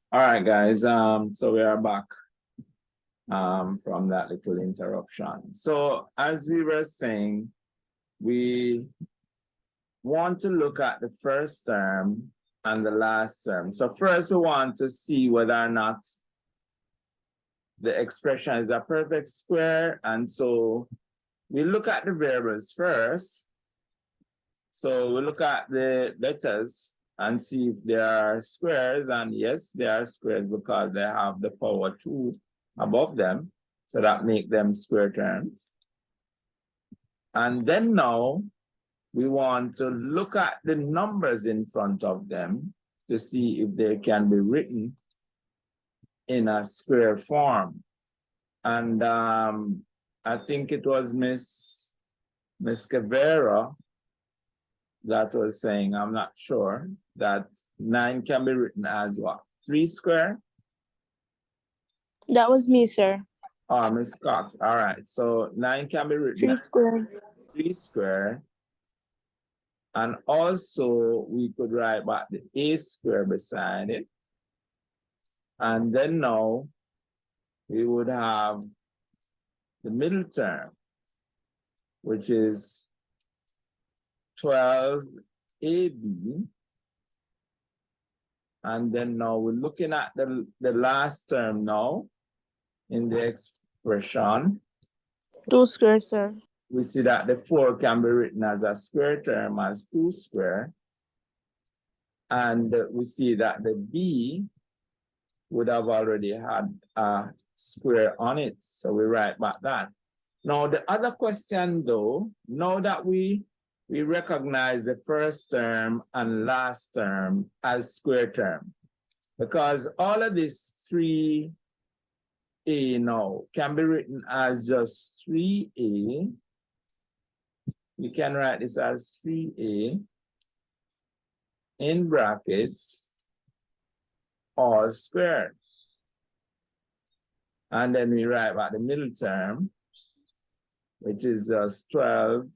All right, guys. So we are back from that little interruption. So as we were saying, we want to look at the first term and the last term. So first we want to see whether or not the expression is a perfect square. And so we look at the variables first. So we look at the letters and see if they are squares, and yes, they are squares because they have the power 2 above them, so that make them square terms. And then now we want to look at the numbers in front of them to see if they can be written in a square form. And I think it was Miss Cavera that was saying, I'm not sure, that 9 can be written as what? 3 square? That was me, sir. Oh, Miss Scott. All right. So 9 can be written 3 as square. 3 square. And also we could write back the a square beside it. And then now we would have the middle term, which is 12ab. And then now we're looking at the last term now in the expression. 2 square, sir. We see that the 4 can be written as a square term as 2 square. And we see that the b would have already had a square on it. So we write back that. Now the other question though, now that we recognize the first term and last term as square term, because all of this 3a now can be written as just 3a. We can write this as 3a in brackets all squared. And then we write back the middle term, which is just 12ab.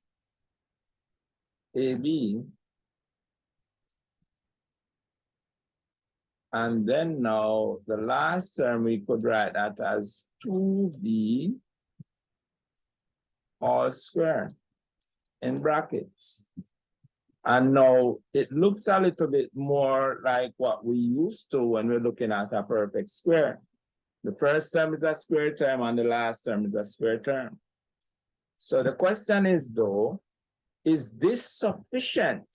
And then now the last term, we could write that as 2b all squared in brackets. And now it looks a little bit more like what we used to when we're looking at a perfect square. The first term is a square term and the last term is a square term. So the question is though, is this sufficient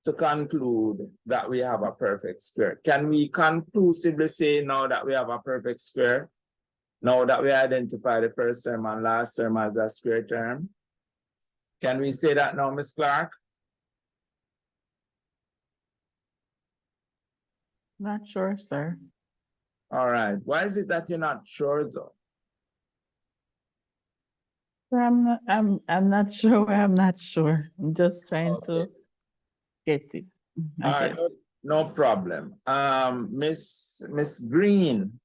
to conclude that we have a perfect square? Can we conclusively say now that we have a perfect square, now that we identify the first term and last term as a square term? Can we say that now, Ms. Clark? Not sure, sir. All right. Why is it that you're not sure though? I'm not sure. I'm not sure. I'm just trying Okay. to get it. All right, no problem. Miss Green,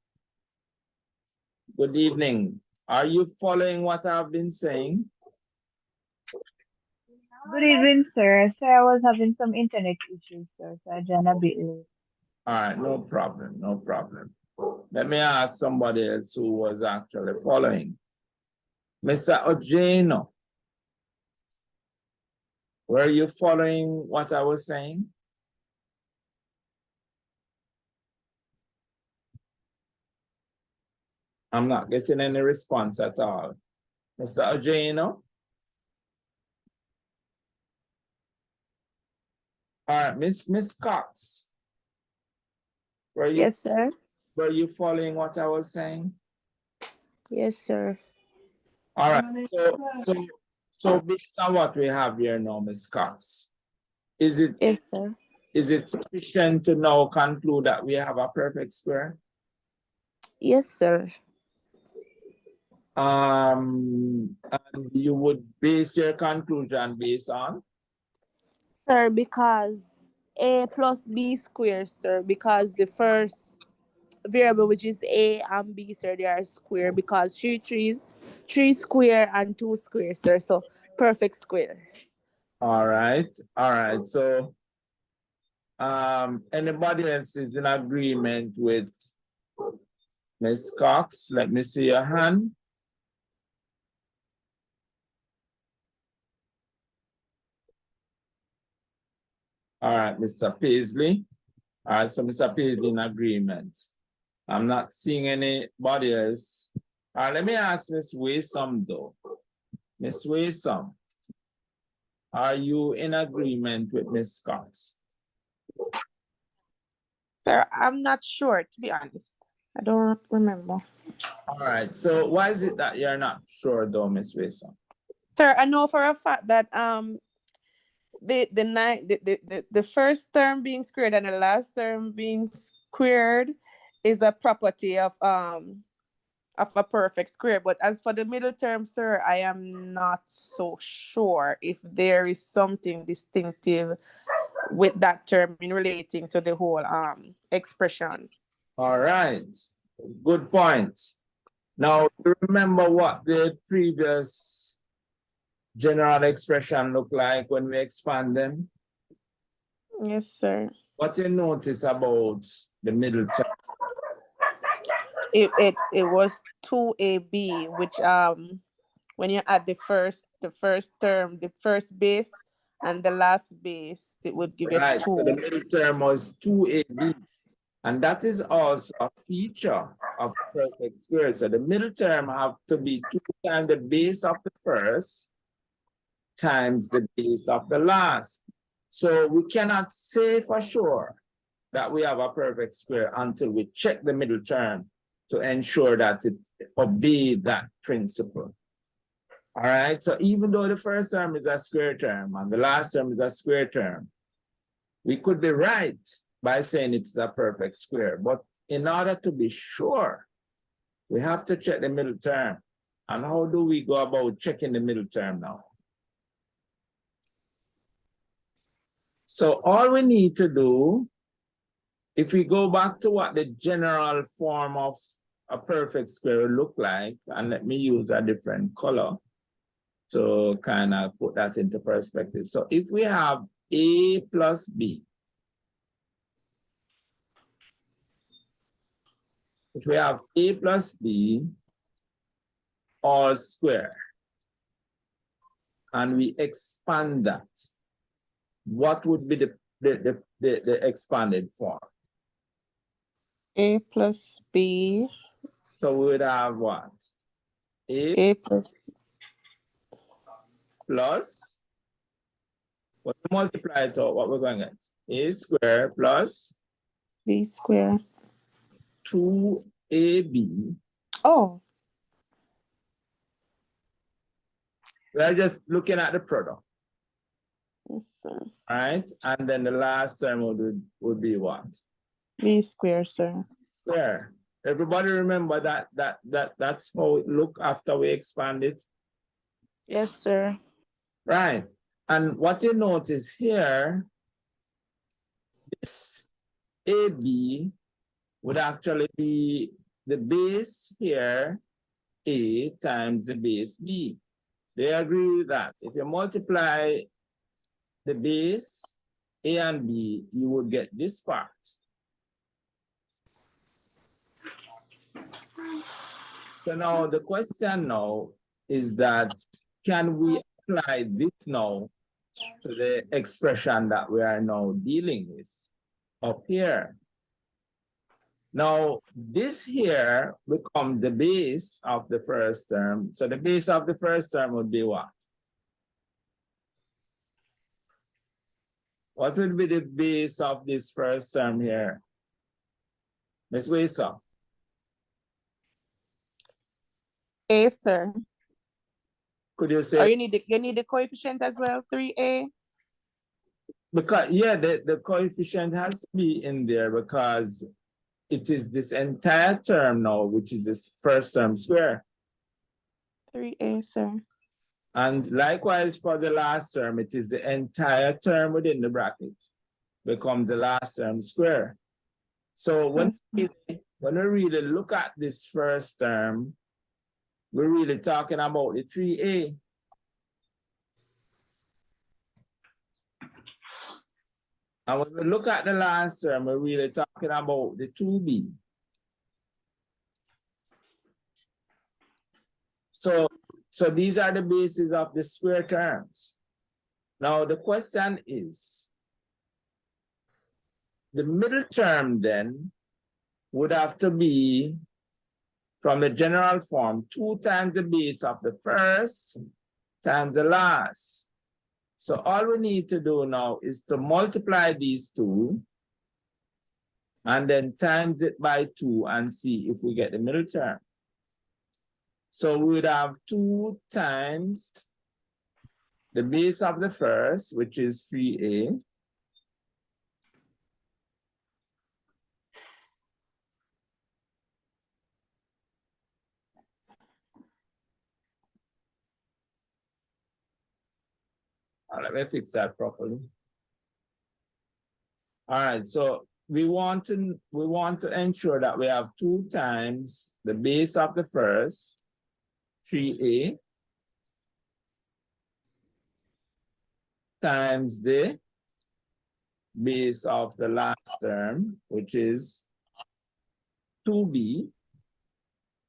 good evening. Are you following what I've been saying? Good evening, sir. Sir, I was having some internet issues, sir, so I joined a bit late. All right, no problem, no problem. Let me ask somebody else who was actually following. Mr. Ojeno, were you following what I was saying? I'm not getting any response at all. Mr. Ojeno? All right, Miss Cox. Yes, sir. Were you following what I was saying? Yes, sir. All right. So based on what we have here now, Ms. Cox, is it Yes, sir. sufficient to now conclude that we have a perfect square? Yes, sir. And you would base your conclusion based on? Sir, because a plus b squared, sir, because the first variable, which is a and b, sir, they are square because 3 square and 2 square, sir, so perfect square. All right. So Anybody else is in agreement with Ms. Cox? Let me see your hand. All right, Mr. Paisley. All right, so Mr. Paisley in agreement. I'm not seeing anybody else. All right, let me ask Ms. Waysome though. Ms. Waysome, are you in agreement with Ms. Cox? Sir, I'm not sure, to be honest. I don't remember. All right, so why is it that you're not sure though, Ms. Waysome? Sir, I know for a fact that the first term being squared and the last term being squared is a property of a perfect square. But as for the middle term, sir, I am not so sure if there is something distinctive with that term in relating to the whole expression. All right, good point. Now, remember what the previous general expression looked like when we expand them? Yes, sir. What you notice about the middle term? It was 2ab, which when you add the first term, the first base and the last base, it would give you Right, so the 2. middle term was 2ab. And that is also a feature of perfect square. So the middle term have to be 2 times the base of the first times the base of the last. So we cannot say for sure that we have a perfect square until we check the middle term to ensure that it obeys that principle. All right, so even though the first term is a square term and the last term is a square term, we could be right by saying it's a perfect square. But in order to be sure, we have to check the middle term. And how do we go about checking the middle term now? So all we need to do, if we go back to what the general form of a perfect square will look like, and let me use a different color to kind of put that into perspective. So if we have A plus B, if we have A plus B all square, and we expand that, what would be the expanded form? A plus B. So we would have what? A plus plus, what we multiply it out, what we're going to get? A square plus B square. 2AB. Oh, We're just looking at the product, yes, sir. right? And then the last term would be what? B square, sir. Square. Everybody remember that's how it look after we expand it? Yes, sir. Right. And what you notice here, this AB would actually be the base here, A times the base B. Do you agree with that? If you multiply the base, A and B, you would get this part. So now the question now is that, can we apply this now to the expression that we are now dealing with up here? Now, this here becomes the base of the first term. So the base of the first term would be what? What would be the base of this first term here? Ms. Wayso? A, sir. Could you Or say? you need the coefficient as well, 3A? Because, yeah, the coefficient has to be in there because it is this entire term now, which is this first term square. 3A, sir. And likewise for the last term, it is the entire term within the bracket becomes the last term square. So when we really look at this first term, we're really talking about the 3A. And when we look at the last term, we're really talking about the 2b. So these are the bases of the square terms. Now the question is, the middle term then would have to be from the general form 2 times the base of the first times the last. So all we need to do now is to multiply these two and then times it by 2 and see if we get the middle term. So we would have 2 times the base of the first, which is 3a, let me fix that properly. All right, so we want to ensure that we have 2 times the base of the first, 3a, times the base of the last term, which is 2b.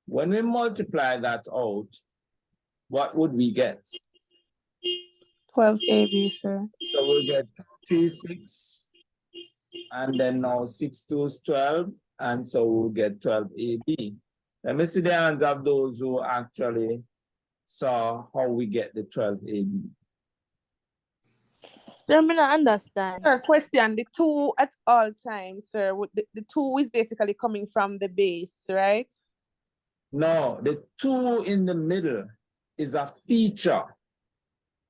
When we multiply that out, what would we get? 12AB, sir. So we'll get 3, 6, and then now 6 2 is 12, and so we'll get 12AB. Let me see the hands of those who actually saw how we get the 12AB. Sir, me not understand. Sir, question, the 2 at all times, sir, the 2 is basically coming from the base, right? No, the 2 in the middle is a feature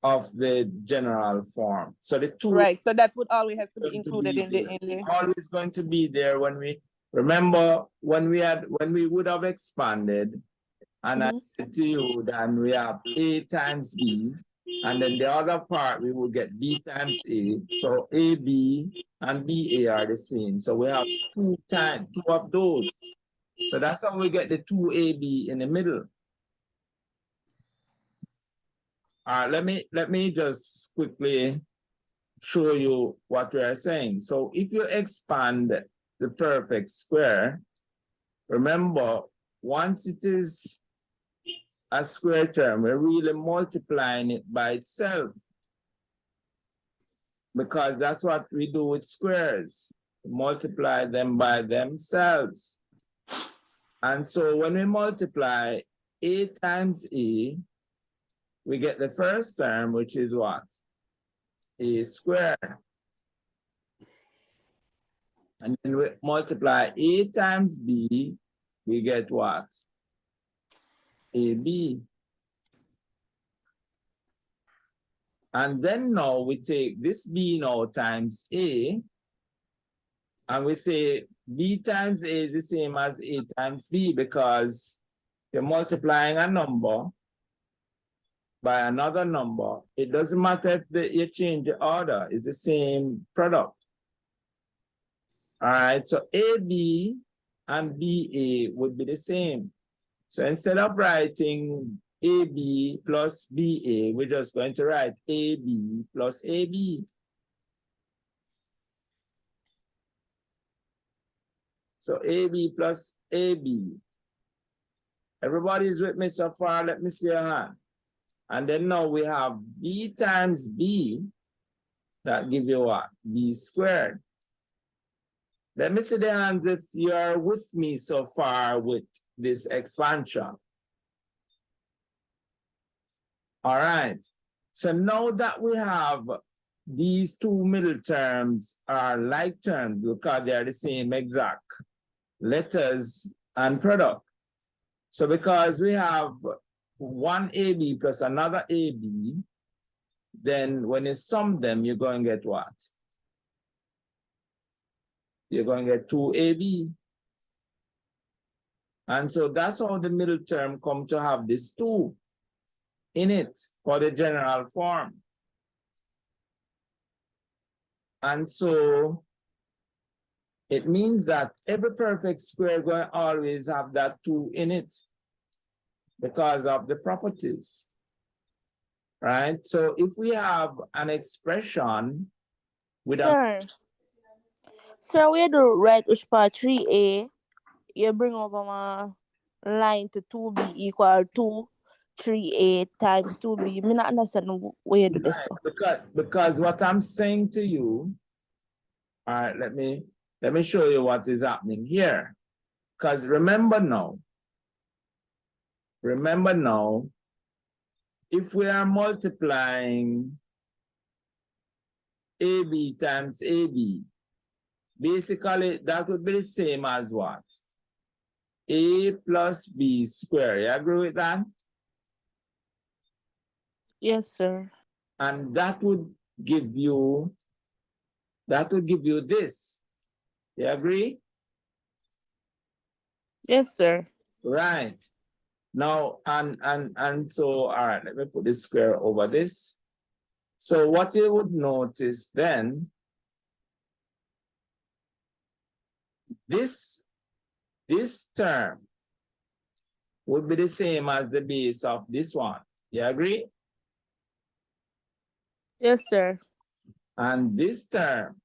of the general form. So the 2 Right, so that would always have to be going to included be in the there. Always going to be there when we remember when we would have expanded, and I said to you that we have a times b, and then the other part we will get b times a. So ab and ba are the same. So we have 2 of those. So that's how we get the 2ab in the middle. All right, let me just quickly show you what we are saying. So if you expand the perfect square, remember, once it is a square term, we're really multiplying it by itself, because that's what we do with squares, multiply them by themselves. And so when we multiply a times a, we get the first term, which is what? A square. And then we multiply a times b, we get what? AB. And then now we take this b now times a, and we say b times a is the same as a times b, because you're multiplying a number by another number. It doesn't matter if you change the order, it's the same product. All right, so AB and BA would be the same. So instead of writing AB plus BA, we're just going to write AB plus AB. So AB plus AB. Everybody's with me so far? Let me see your hand. And then now we have B times B. That give you what? B squared. Let me see the hands if you are with me so far with this expansion. All right. So now that we have these two middle terms are like terms because they are the same exact letters and product. So because we have one AB plus another AB, then when you sum them, you're going to get what? You're going to get 2AB. And so that's how the middle term come to have this 2 in it for the general form. And so it means that every perfect square going to always have that 2 in it because of the properties, right? So if we have an expression with Sir, Sir, we do right which part 3A, you bring over my line to 2B equal to 3A times 2B. Me not understand where you do this. So. Because what I'm saying to you, all right, let me show you what is happening here. Because remember now, if we are multiplying AB times AB, basically that would be the same as what? A plus B squared. You agree with that? Yes, sir. And that would give you this. You agree? Yes, sir. Right. Now, and so, all right, let me put this square over this. So what you would notice then, this term would be the same as the base of this one. You agree? Yes, sir. And this term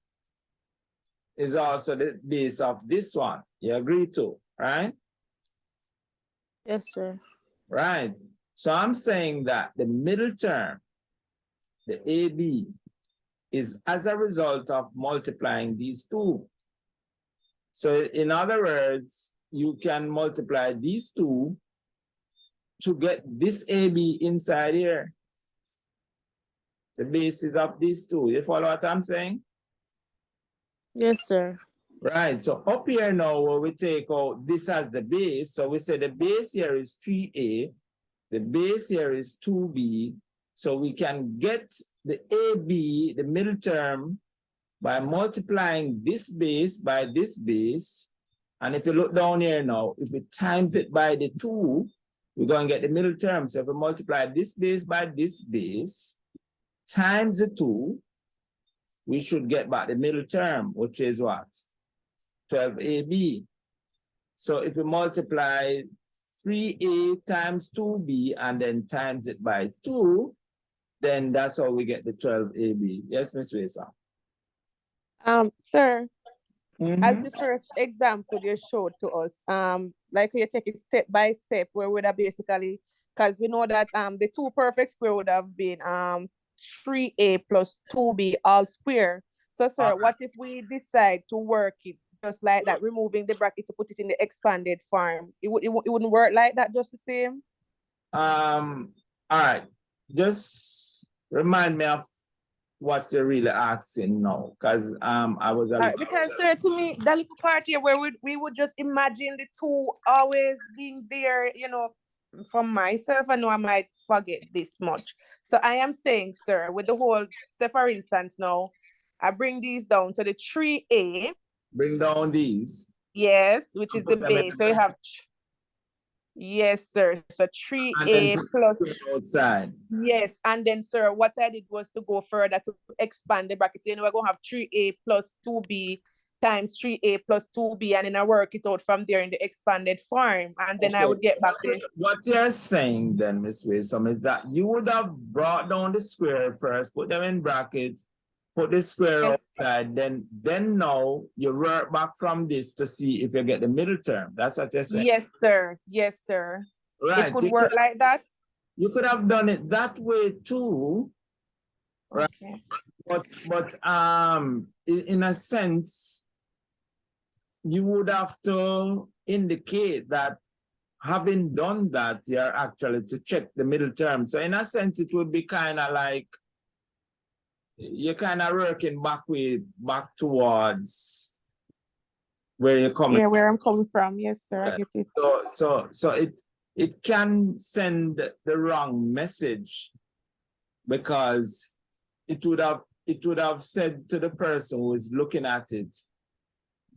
is also the base of this one. You agree too, right? Yes, sir. Right. So I'm saying that the middle term, the AB, is as a result of multiplying these two. So in other words, you can multiply these two to get this AB inside here. The basis of these two. You follow what I'm saying? Yes, sir. Right. So up here now, where we take out this as the base. So we say the base here is 3A. The base here is 2B. So we can get the AB, the middle term, by multiplying this base by this base. And if you look down here now, if we times it by the 2, we're going to get the middle term. So if we multiply this base by this base times the 2, we should get back the middle term, which is what? 12AB. So if we multiply 3A times 2B and then times it by 2, then that's how we get the 12AB. Yes, Miss Wesa? Sir, as the first example you showed to us, like you take it step by step, where would have basically, because we know that the two perfect square would have been 3A plus 2B all square. So sir, what if we decide to work it just like that, removing the bracket to put it in the expanded form? It wouldn't work like that, just the same? All right. Just remind me of what you're really asking now, because I was because sir, to me, that little part here where we would just imagine the two always being there, you know, for myself, I know I might forget this much. So I am saying, sir, with the whole, say for instance now, I bring these down to the 3A. Bring down these. Yes, which is the base. So you have, yes, sir. So 3A plus outside. Yes, and then sir, what I did was to go further to expand the bracket. So you know, we're gonna have 3A plus 2B times 3A plus 2B, and then I work it out from there in the expanded form. And then I would get back to what you're saying then, Miss Wilson, is that you would have brought down the square first, put them in brackets, put the square outside, then now you work back from this to see if you get the middle term. That's what you're saying. Yes, sir. Yes, sir. Right. It could work like that. You could have done it that way too. Right. Okay. But in a sense, you would have to indicate that having done that, you're actually to check the middle term. So in a sense, it would be kind of like you're kind of working back towards where you're coming. Yeah, where I'm coming from. Yes, sir. I get it. So it can send the wrong message, because it would have said to the person who is looking at it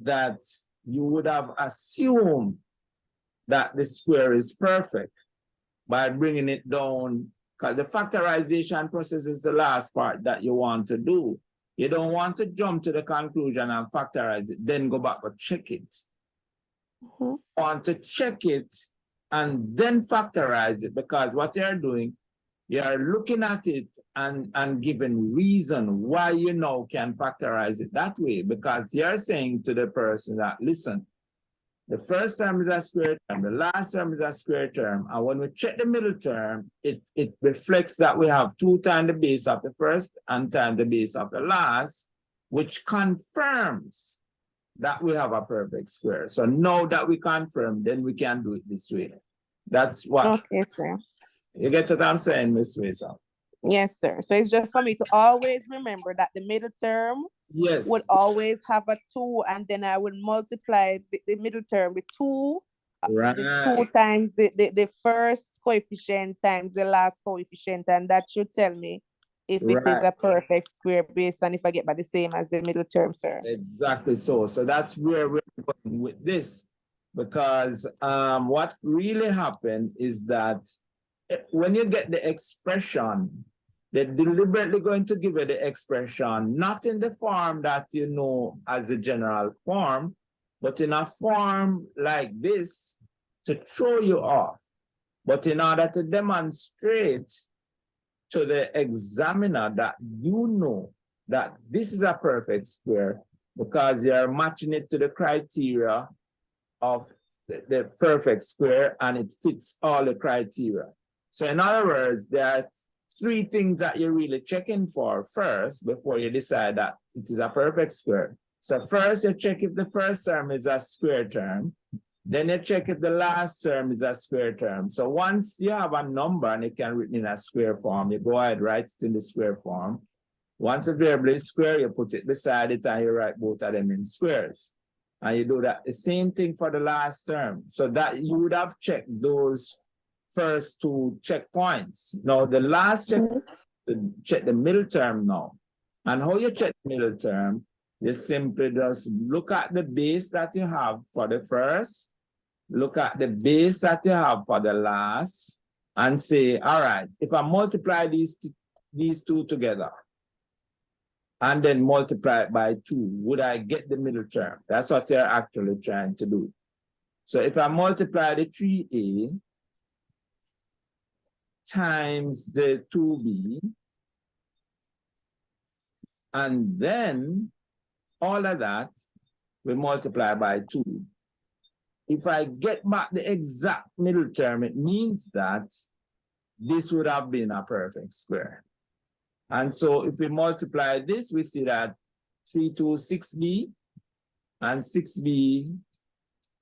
that you would have assumed that the square is perfect by bringing it down, because the factorization process is the last part that you want to do. You don't want to jump to the conclusion and factorize it, then go back and check it. You want to check it and then factorize it, because what you're doing, You're looking at it and giving reason why you now can factorize it that way, because you're saying to the person that, listen, the first term is a square term, the last term is a square term, and when we check the middle term, it reflects that we have 2 times the base of the first and times the base of the last, which confirms that we have a perfect square. So now that we confirm, then we can do it this way. That's what. Okay, sir. You get what I'm saying, Miss Wisa? Yes, sir. So it's just for me to always remember that the middle term Yes. would always have a 2, and then I would multiply the middle term with 2. Right. The 2 times the first coefficient times the last coefficient, and that should tell me if it is a perfect square based on if I get by the same as the middle term, sir. Exactly so. So that's where we're going with this, because what really happened is that when you get the expression, they're deliberately going to give you the expression, not in the form that you know as a general form, but in a form like this to throw you off. But in order to demonstrate to the examiner that you know that this is a perfect square, because you're matching it to the criteria of the perfect square and it fits all the criteria. So in other words, there are 3 things that you're really checking for first before you decide that it is a perfect square. So first you check if the first term is a square term, then you check if the last term is a square term. So once you have a number and it can be written in a square form, you go ahead, write it in the square form. Once a variable is square, you put it beside it and you write both of them in squares. And you do that the same thing for the last term. So that you would have checked those first 2 checkpoints. Now the last check, check the middle term now. And how you check the middle term, you simply just look at the base that you have for the first, look at the base that you have for the last, and say, all right, if I multiply these 2 together, and then multiply it by 2, would I get the middle term? That's what you're actually trying to do. So if I multiply the 3a times the 2b, and then all of that, we multiply by 2. If I get back the exact middle term, it means that this would have been a perfect square. And so if we multiply this, we see that 3 to 6b, and 6b,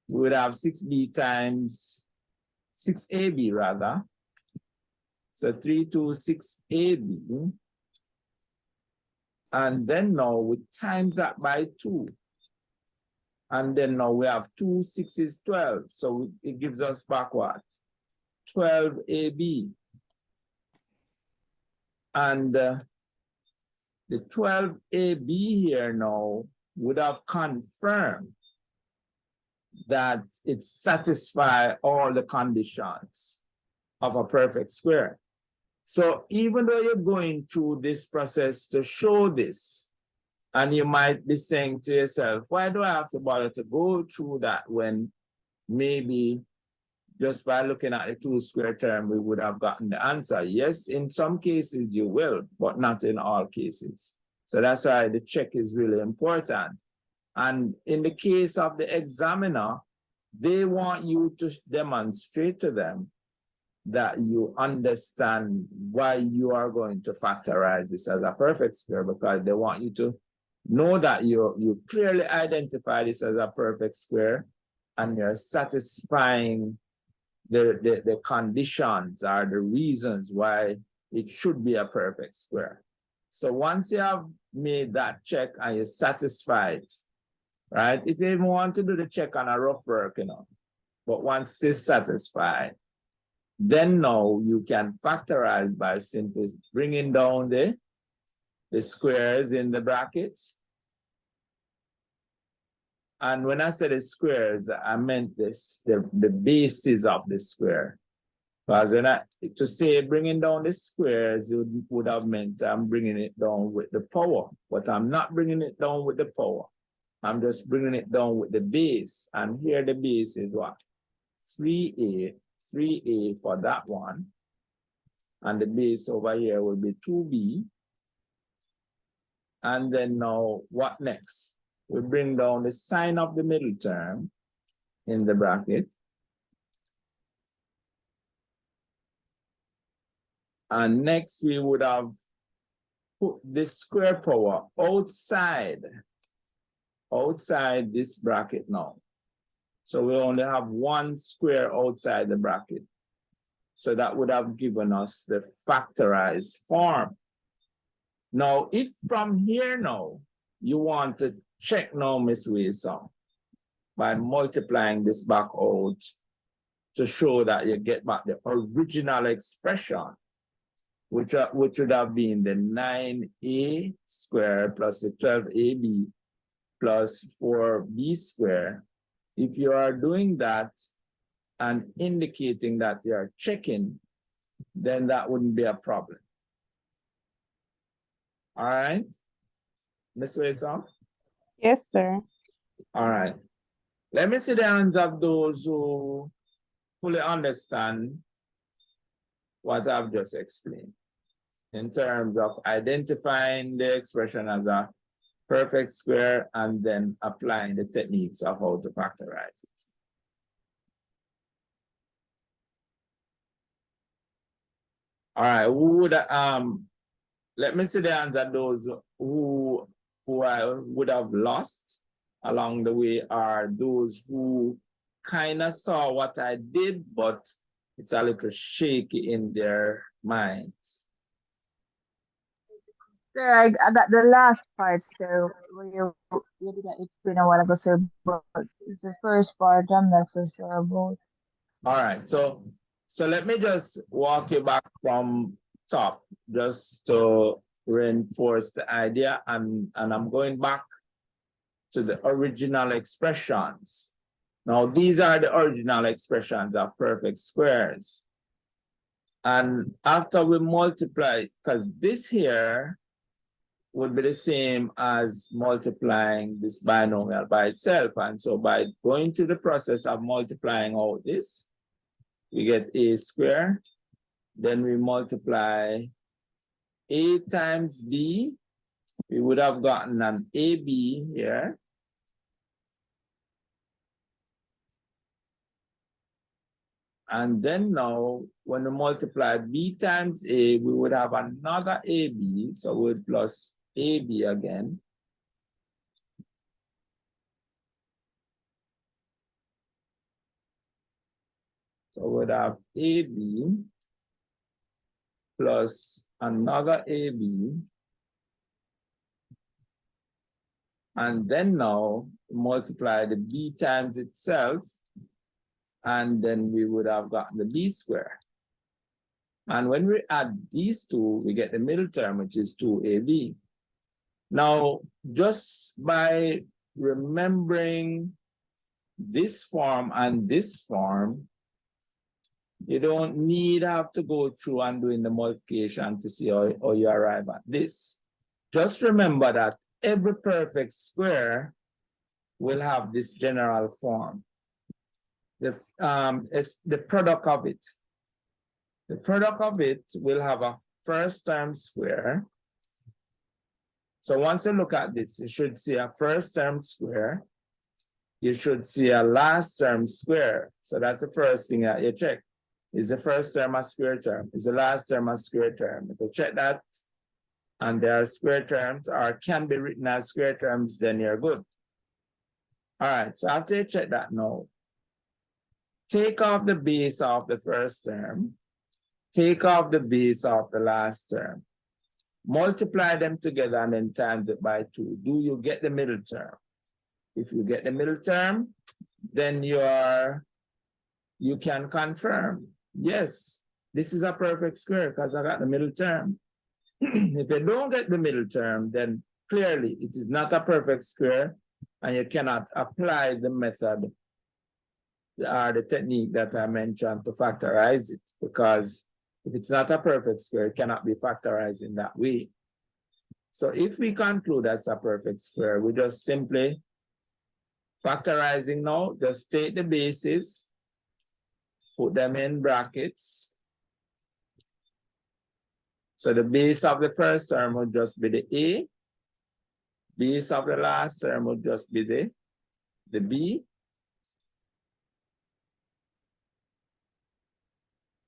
we would have 6b times 6ab rather. So 3 to 6ab. And then now we times that by 2. And then now we have 2 6s 12. So it gives us back what? 12ab. And the 12ab here now would have confirmed that it satisfies all the conditions of a perfect square. So even though you're going through this process to show this, and you might be saying to yourself, why do I have to bother to go through that when maybe just by looking at the 2 square term, we would have gotten the answer? Yes, in some cases you will, but not in all cases. So that's why the check is really important. And in the case of the examiner, they want you to demonstrate to them that you understand why you are going to factorize this as a perfect square, because they want you to know that you clearly identify this as a perfect square and you're satisfying the conditions or the reasons why it should be a perfect square. So once you have made that check and you're satisfied, right? If you even want to do the check on a rough work, but once it is satisfied, then now you can factorize by simply bringing down the squares in the brackets. And when I said the squares, I meant the bases of the square. Because to say bringing down the squares, it would have meant I'm bringing it down with the power, but I'm not bringing it down with the power. I'm just bringing it down with the base. And here the base is what? 3a for that one. And the base over here will be 2b. And then now, what next? We bring down the sign of the middle term in the bracket. And next, we would have put this square power outside this bracket now. So we only have one square outside the bracket. So that would have given us the factorized form. Now, if from here now, you want to check now, Miss Wilson, by multiplying this back out to show that you get back the original expression, which would have been the 9a squared plus the 12ab plus 4b squared. If you are doing that and indicating that you are checking, then that wouldn't be a problem. All right, Ms. Wilson? Yes, sir. All right. Let me see the hands of those who fully understand what I've just explained in terms of identifying the expression as a perfect square and then applying the techniques of how to factorize it. All right, who would let me see the hands of those who I would have lost along the way are those who kind of saw what I did, but it's a little shaky in their minds. Sir, I got the last part, sir, where you did explain a while ago, sir, but it's the first part I'm not so sure about. All right, so let me just walk you back from top just to reinforce the idea, and I'm going back to the original expressions. Now, these are the original expressions of perfect squares. And after we multiply, because this here would be the same as multiplying this binomial by itself. And so by going through the process of multiplying out this, we get a squared. Then we multiply a times b. We would have gotten an ab here. And then now, when we multiply b times a, we would have another ab. So we would plus ab again. So we'd have ab plus another ab. And then now multiply the b times itself, and then we would have gotten the b squared. And when we add these two, we get the middle term, which is 2ab. Now, just by remembering this form and this form, you don't have to go through and doing the multiplication to see how you arrive at this. Just remember that every perfect square will have this general form. It's the product of it. The product of it will have a first term square. So once you look at this, you should see a first term square. You should see a last term square. So that's the first thing that you check. Is the first term a square term? Is the last term a square term? If you check that, and there are square terms or can be written as square terms, then you're good. All right, so after you check that now, take off the base of the first term, take off the base of the last term, multiply them together and then times it by 2. Do you get the middle term? If you get the middle term, then you can confirm, yes, this is a perfect square because I got the middle term. If you don't get the middle term, then clearly it is not a perfect square and you cannot apply the method or the technique that I mentioned to factorize it, because if it's not a perfect square, it cannot be factorized in that way. So if we conclude that's a perfect square, we just simply factorizing now, just take the bases, put them in brackets, So the base of the first term would just be the A. Base of the last term would just be the B.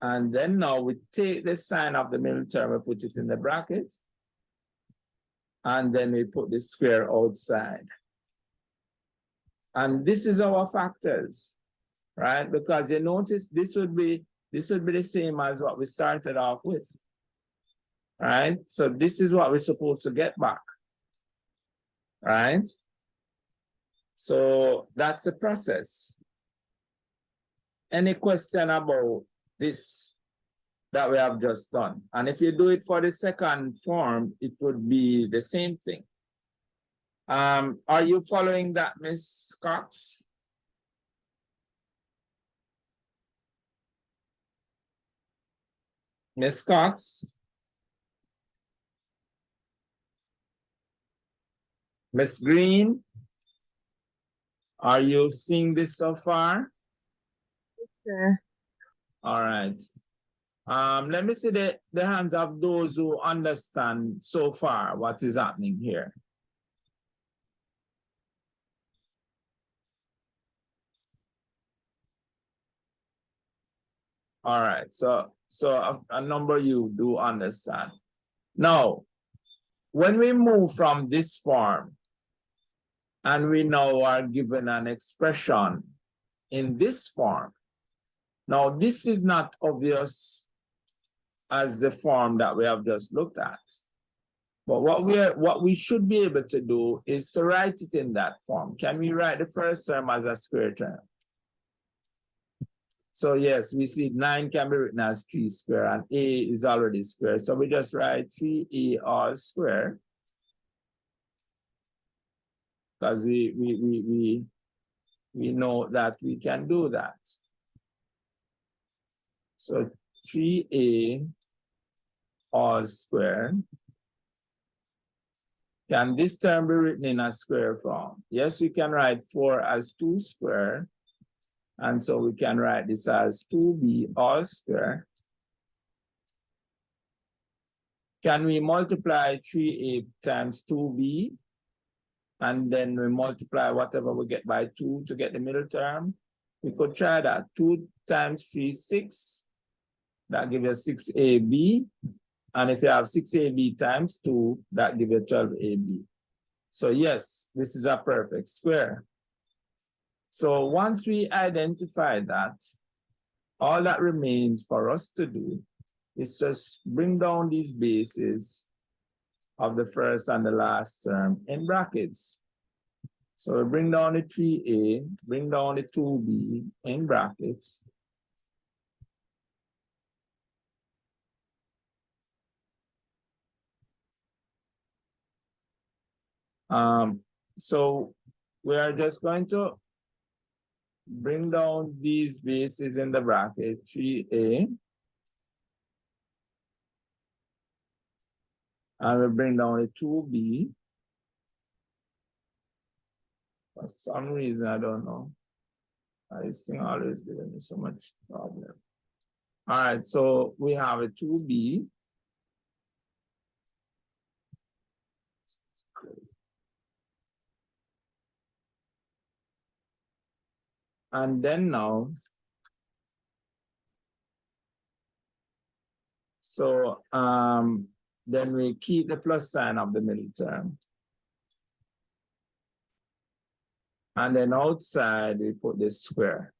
And then now we take the sign of the middle term, we put it in the bracket. And then we put the square outside. And this is our factors, right? Because you notice this would be the same as what we started off with, right? So this is what we're supposed to get back, right? So that's the process. Any question about this that we have just done? And if you do it for the second form, it would be the same thing. Are you following that, Miss Cox? Miss Cox? Miss Green? Are you seeing this so far? Sure. All right. Let me see the hands of those who understand so far what is happening here. All right, so a number of you do understand. Now, when we move from this form and we now are given an expression in this form, now this is not obvious as the form that we have just looked at. But what we should be able to do is to write it in that form. Can we write the first term as a square term? So yes, we see 9 can be written as 3 square and A is already square. So we just write 3A all square. Because we know that we can do that. So 3A all square. Can this term be written in a square form? Yes, we can write 4 as 2 square. And so we can write this as 2B all square. Can we multiply 3A times 2B? And then we multiply whatever we get by 2 to get the middle term? We could try that. 2 times 3 is 6. That gives you 6AB. And if you have 6AB times 2, that gives you 12AB. So yes, this is a perfect square. So once we identify that, all that remains for us to do is just bring down these bases of the first and the last term in brackets. So we bring down the 3A, bring down the 2B in brackets. So we are just going to bring down these bases in the bracket, 3A. And we bring down the 2B. For some reason, I don't know. This thing always giving me so much problem. All right, so we have a 2B. And then now, so then we keep the plus sign of the middle term. And then outside we put the square.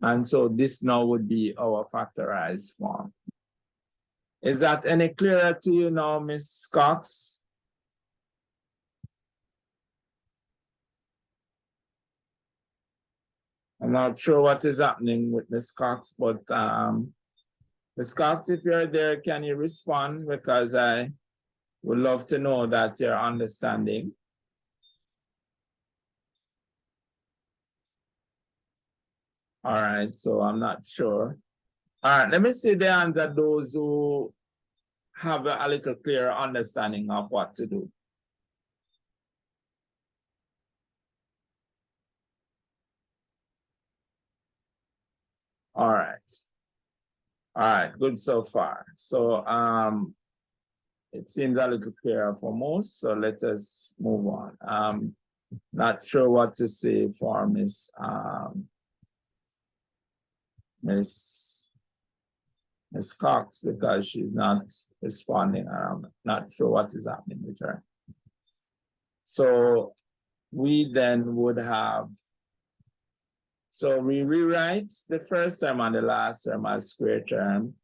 And so this now would be our factorized form. Is that any clearer to you now, Ms. Cox? I'm not sure what is happening with Ms. Cox, but Ms. Cox, if you're there, can you respond? Because I would love to know that you're understanding. All right, so I'm not sure. All right, let me see the hands of those who have a little clearer understanding of what to do. All right. All right, good so far. So it seems a little clearer for most, so let us move on. Not sure what to say for Miss Cox, because she's not responding. I'm not sure what is happening with her. So we then would have, so we rewrite the first term and the last term as square term.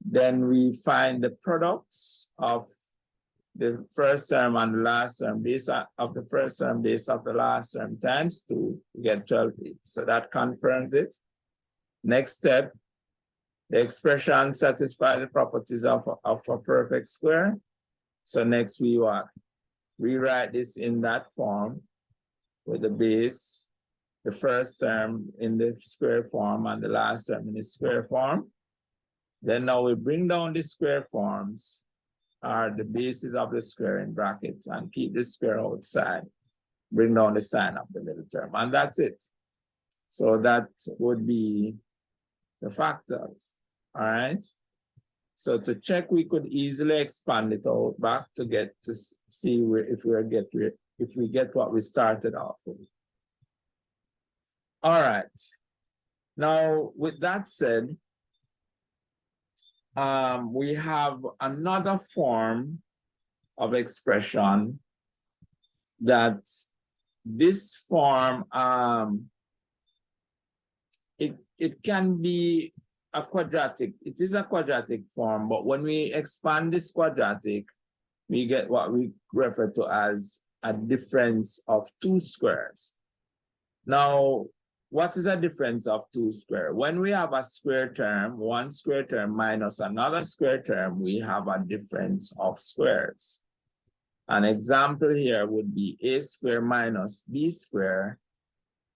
Then we find the products of the first term and the last term based of the first term based of the last term times 2, we get 12. So that confirms it. Next step, the expression satisfies the properties of a perfect square. So next we what? Rewrite this in that form with the base, the first term in the square form and the last term in the square form. Then now we bring down the square forms, are the bases of the square in brackets, and keep the square outside. Bring down the sign of the middle term, and that's it. So that would be the factors. All right. So to check, we could easily expand it out back to get to see if we get what we started off with. All right. Now, with that said, we have another form of expression that this form, it can be a quadratic. It is a quadratic form, but when we expand this quadratic, we get what we refer to as a difference of 2 squares. Now, what is a difference of 2 squares? When we have a square term, one square term minus another square term, we have a difference of squares. An example here would be a square minus b square.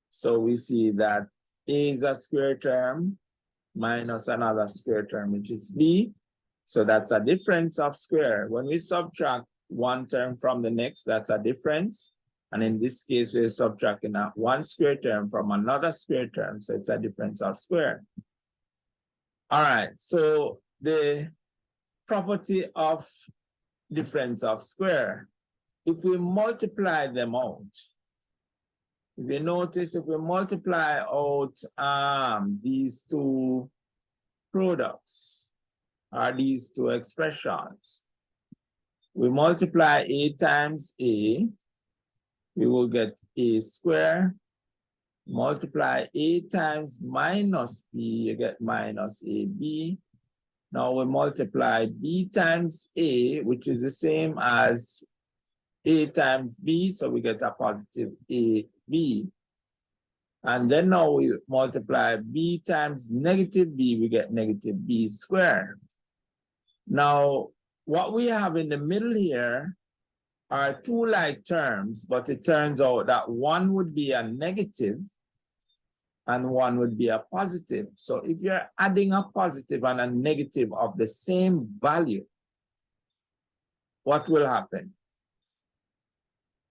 So we see that a is a square term minus another square term, which is b. So that's a difference of square. When we subtract one term from the next, that's a difference. And in this case, we're subtracting that one square term from another square term. So it's a difference of square. All right, so the property of difference of square, if we multiply them out, if you notice, if we multiply out these two products, or these two expressions, we multiply a times a, we will get a square. Multiply a times minus b, you get minus ab. Now we multiply b times a, which is the same as a times b, so we get a positive ab. And then now we multiply b times negative b, we get negative b squared. Now, what we have in the middle here are two like terms, but it turns out that one would be a negative and one would be a positive. So if you're adding a positive and a negative of the same value, what will happen?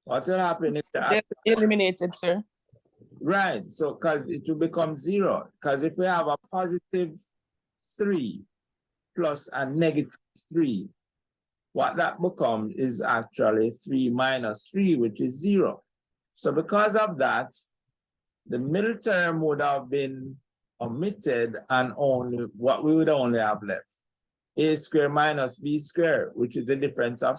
What will happen if they're eliminated, sir? Right, so because it will become 0. Because if we have a positive 3 plus a negative 3, what that becomes is actually 3 minus 3, which is 0. So because of that, the middle term would have been omitted, and only what we would only have left, a square minus b square, which is the difference of